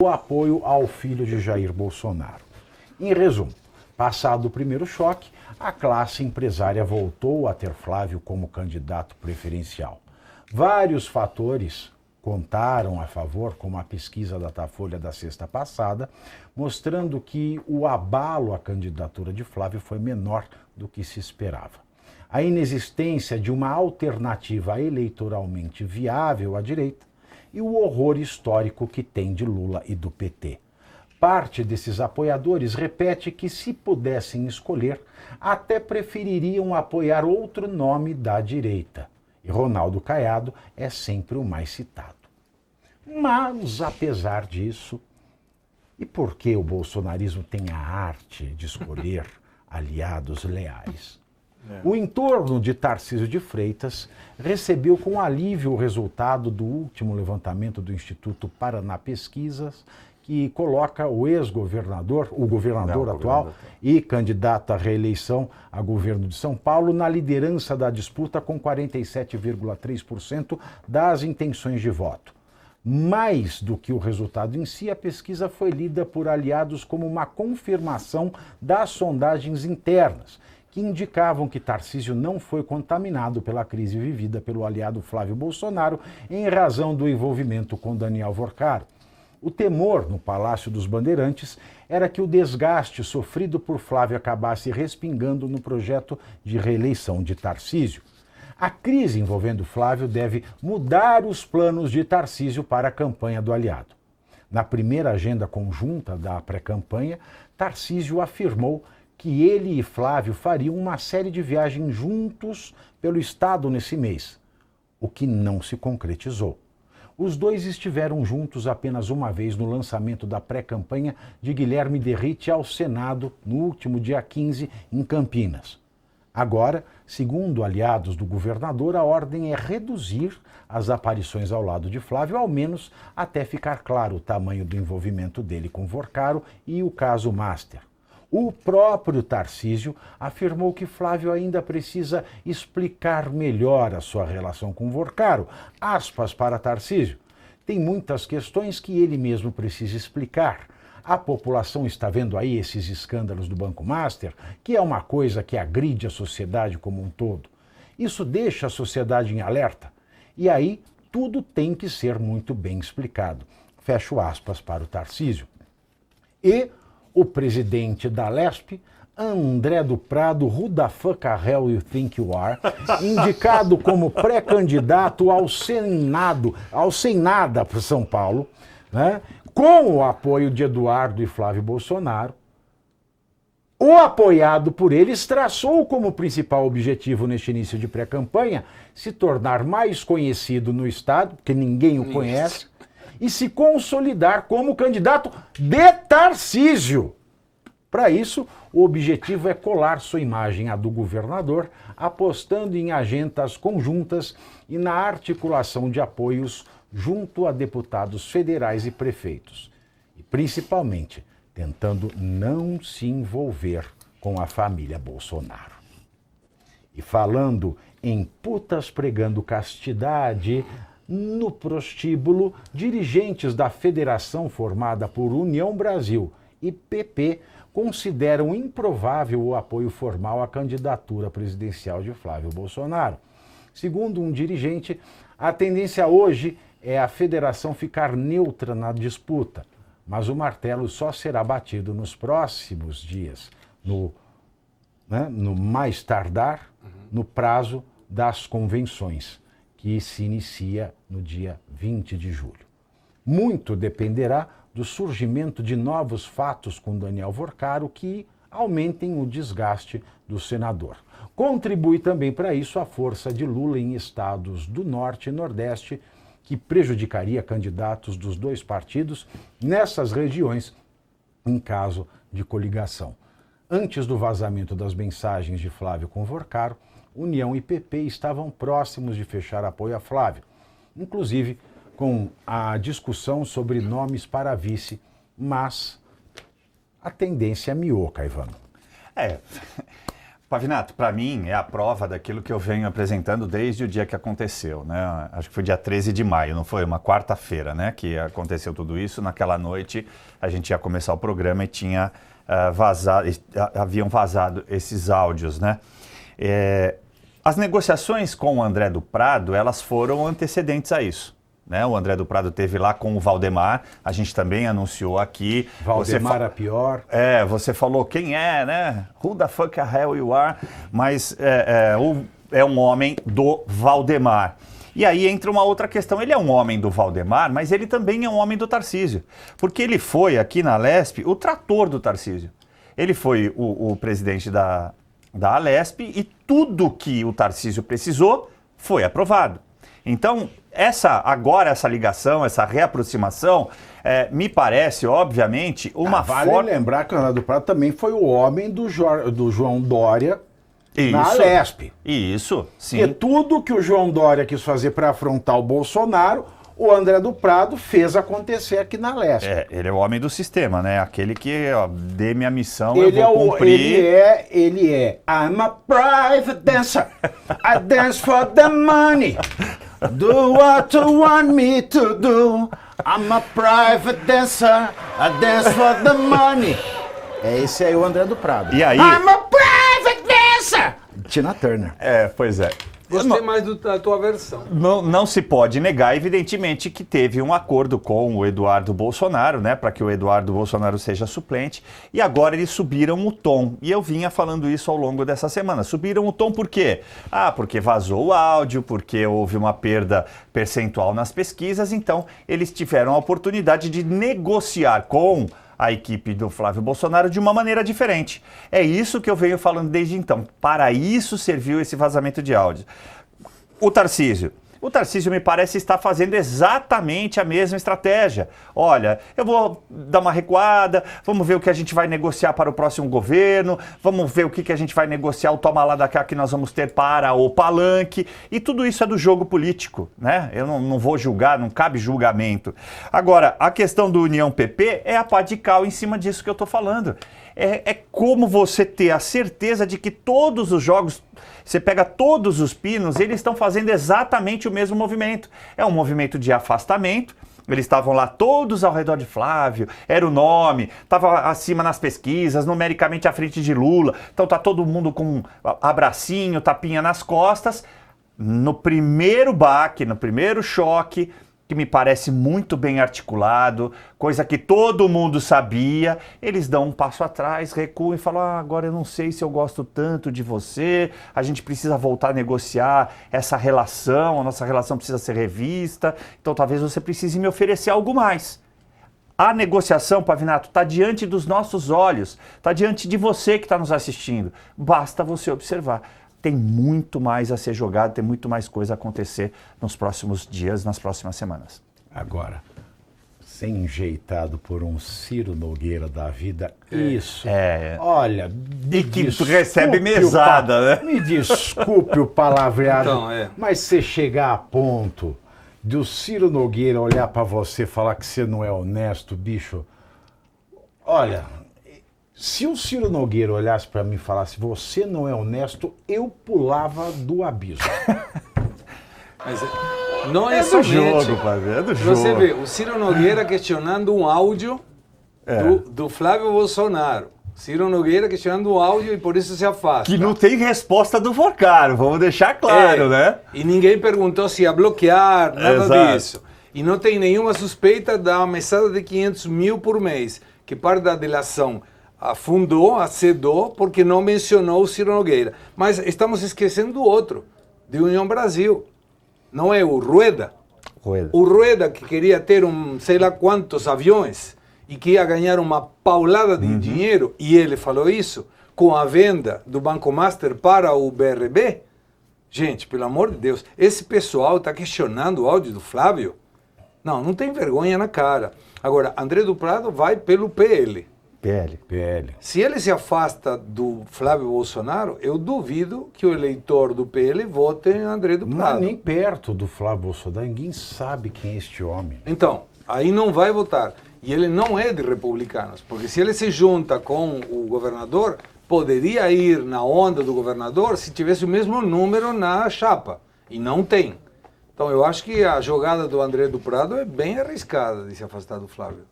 o apoio ao filho de Jair Bolsonaro. Em resumo, passado o primeiro choque, a classe empresária voltou a ter Flávio como candidato preferencial. Vários fatores contaram a favor, como a pesquisa da Datafolha da sexta passada, mostrando que o abalo à candidatura de Flávio foi menor do que se esperava. A inexistência de uma alternativa eleitoralmente viável à direita e o horror histórico que tem de Lula e do PT. Parte desses apoiadores repete que, se pudessem escolher, até prefeririam apoiar outro nome da direita. E Ronaldo Caiado é sempre o mais citado. Mas, apesar disso, e porque o bolsonarismo tem a arte de escolher aliados leais, o entorno de Tarcísio de Freitas recebeu com alívio o resultado do último levantamento do Instituto Paraná Pesquisas, que coloca o ex-governador, o governador atual e candidato à reeleição a governo de São Paulo, na liderança da disputa com 47,3% das intenções de voto. Mais do que o resultado em si, a pesquisa foi lida por aliados como uma confirmação das sondagens internas, que indicavam que Tarcísio não foi contaminado pela crise vivida pelo aliado Flávio Bolsonaro em razão do envolvimento com Daniel Vorcaro. O temor no Palácio dos Bandeirantes era que o desgaste sofrido por Flávio acabasse respingando no projeto de reeleição de Tarcísio. A crise envolvendo Flávio deve mudar os planos de Tarcísio para a campanha do aliado. Na primeira agenda conjunta da pré-campanha, Tarcísio afirmou que ele e Flávio fariam uma série de viagens juntos pelo estado nesse mês, o que não se concretizou. Os dois estiveram juntos apenas uma vez no lançamento da pré-campanha de Guilherme Derrite ao Senado no último dia 15, em Campinas. Agora, segundo aliados do governador, a ordem é reduzir as aparições ao lado de Flávio, ao menos até ficar claro o tamanho do envolvimento dele com Vorcaro e o caso Master. O próprio Tarcísio afirmou que Flávio ainda precisa explicar melhor a sua relação com Vorcaro. Aspas para Tarcísio. Tem muitas questões que ele mesmo precisa explicar. A população está vendo aí esses escândalos do Banco Master, que é uma coisa que agride a sociedade como um todo. Isso deixa a sociedade em alerta. E aí tudo tem que ser muito bem explicado. Fecho aspas para o Tarcísio. E o presidente da Lesp, André do Prado, who the fuck the hell you think you are, indicado como pré-candidato ao Senado, ao Senada para São Paulo, né, com o apoio de Eduardo e Flávio Bolsonaro. O apoiado por eles traçou como principal objetivo neste início de pré-campanha se tornar mais conhecido no estado, porque ninguém o conhece, e se consolidar como candidato de Tarcísio. Para isso, o objetivo é colar sua imagem à do governador, apostando em agendas conjuntas e na articulação de apoios junto a deputados federais e prefeitos. E, principalmente, tentando não se envolver com a família Bolsonaro. E falando em putas pregando castidade, no prostíbulo, dirigentes da federação formada por União Brasil e PP consideram improvável o apoio formal à candidatura presidencial de Flávio Bolsonaro. Segundo um dirigente, a tendência hoje é a federação ficar neutra na disputa, mas o martelo só será batido nos próximos dias, no mais tardar, no prazo das convenções, que se inicia no dia 20 de julho. Muito dependerá do surgimento de novos fatos com Daniel Vorcaro que aumentem o desgaste do senador. Contribui também para isso a força de Lula em estados do Norte e Nordeste, que prejudicaria candidatos dos dois partidos nessas regiões em caso de coligação. Antes do vazamento das mensagens de Flávio com Vorcaro, União e PP estavam próximos de fechar apoio a Flávio, inclusive com a discussão sobre nomes para vice, mas a tendência miou, Caivano. Pavinato, para mim é a prova daquilo que eu venho apresentando desde o dia que aconteceu, né? Acho que foi dia 13 de maio, não foi? Uma quarta-feira, né? Que aconteceu tudo isso. Naquela noite a gente ia começar o programa e tinha haviam vazado esses áudios, né? As negociações com o André do Prado, elas foram antecedentes a isso. Né? O André do Prado esteve lá com o Valdemar, a gente também anunciou aqui. Valdemar a pior. Você falou quem é, né? Who the fuck the hell you are? Mas é um homem do Valdemar. E aí entra uma outra questão, ele é um homem do Valdemar, mas ele também é um homem do Tarcísio. Porque ele foi aqui na Alesp o trator do Tarcísio. Ele foi o presidente da Alesp e tudo que o Tarcísio precisou foi aprovado. Então, essa ligação, essa reaproximação, me parece, obviamente, uma Vale lembrar que o André do Prado também foi o homem do João Dória na Alesp. Isso, sim. Porque tudo que o João Dória quis fazer para afrontar o Bolsonaro, o André do Prado fez acontecer aqui na Alesp. Ele é o homem do sistema, né? Aquele que, dê minha missão, eu vou cumprir. Ele é I'm a private dancer. I dance for the money. Do what you want me to do. I'm a private dancer. I dance for the money. Esse aí o André do Prado. E aí? I'm a private dancer. Tina Turner. Pois é. Gostei mais da tua versão. Não se pode negar, evidentemente, que teve um acordo com o Eduardo Bolsonaro, né, para que o Eduardo Bolsonaro seja suplente, e agora eles subiram o tom. E eu vinha falando isso ao longo dessa semana. Subiram o tom por quê? Porque vazou o áudio, porque houve uma perda percentual nas pesquisas, então eles tiveram a oportunidade de negociar com a equipe do Flávio Bolsonaro de uma maneira diferente. É isso que eu venho falando desde então. Para isso serviu esse vazamento de áudio. O Tarcísio me parece estar fazendo exatamente a mesma estratégia. Olha, eu vou dar uma recuada, vamos ver o que a gente vai negociar para o próximo governo, vamos ver o que a gente vai negociar, o toma lá da cá que nós vamos ter para o palanque, e tudo isso é do jogo político, né? Eu não vou julgar, não cabe julgamento. Agora, a questão do União PP é a pá de cal em cima disso que eu estou falando. É como você ter a certeza de que todos os jogos, você pega todos os pinos, eles estão fazendo exatamente o mesmo movimento. É um movimento de afastamento. Eles estavam lá todos ao redor de Flávio, era o nome, estava acima nas pesquisas, numericamente à frente de Lula. Então tá todo mundo com abracinho, tapinha nas costas. No primeiro baque, no primeiro choque, que me parece muito bem articulado, coisa que todo mundo sabia, eles dão um passo atrás, recuam e falam, agora eu não sei se eu gosto tanto de você, a gente precisa voltar a negociar essa relação, a nossa relação precisa ser revista, então talvez você precise me oferecer algo mais. A negociação, Pavinato, está diante dos nossos olhos, está diante de você que está nos assistindo, basta você observar. Tem muito mais a ser jogado, tem muito mais coisa a acontecer nos próximos dias, nas próximas semanas. Agora, ser enjeitado por um Ciro Nogueira da vida, isso. Olha, e que tu recebe mesada, né? Me desculpe o palavreado, Então, mas você chegar a ponto de o Ciro Nogueira olhar pra você e falar que você não é honesto, bicho, olha... Se o Ciro Nogueira olhasse para mim e falasse, você não é honesto, eu pulava do abismo. Mas não é somente... jogo, padre, é do jogo. Você vê, o Ciro Nogueira questionando um áudio do Flávio Bolsonaro. Ciro Nogueira questionando um áudio e por isso se afasta. Que não tem resposta do Forcaro, vamos deixar claro, né? E ninguém perguntou se ia bloquear, nada disso. E não tem nenhuma suspeita da mesada de 500 mil por mês, que parte da delação afundou, acedou, porque não mencionou o Ciro Nogueira. Mas estamos esquecendo do outro, de União Brasil. Não é o Rueda? O Rueda que queria ter sei lá quantos aviões e que ia ganhar uma paulada de dinheiro, e ele falou isso, com a venda do Banco Master para o BRB. Gente, pelo amor de Deus, esse pessoal está questionando o áudio do Flávio? Não tem vergonha na cara. Agora, André do Prado vai pelo PL. PL. Se ele se afasta do Flávio Bolsonaro, eu duvido que o eleitor do PL vote em André do Prado. Mas nem perto do Flávio Bolsonaro, ninguém sabe quem é este homem. Então, aí não vai votar. E ele não é de republicanos, porque se ele se junta com o governador, poderia ir na onda do governador se tivesse o mesmo número na chapa, e não tem. Então eu acho que a jogada do André do Prado é bem arriscada de se afastar do Flávio.